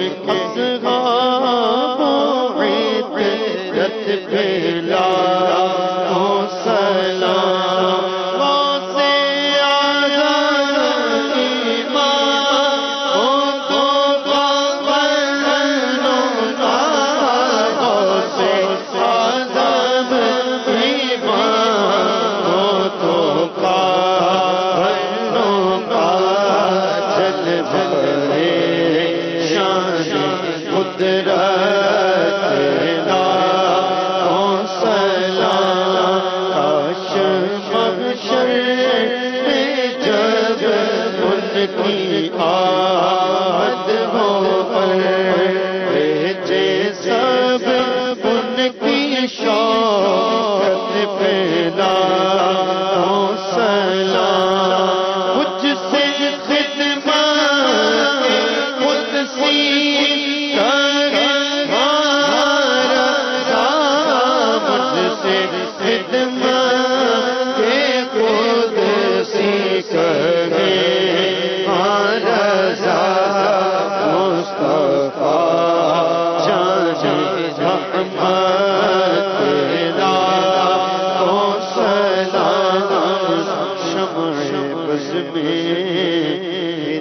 اصحاب عدت بلا سلام واسے آزاد ایمان تو قبلوں کا واسے آزاد ایمان تو قبلوں کا جل بھرے شان قدرت کی آمد ہو بھیجے سب ان کی شوقت پیدا ہو سلام مجھ سے خدمت قدسی کرے ہمارا مجھ سے خدمت قدسی کرے شمع بز میں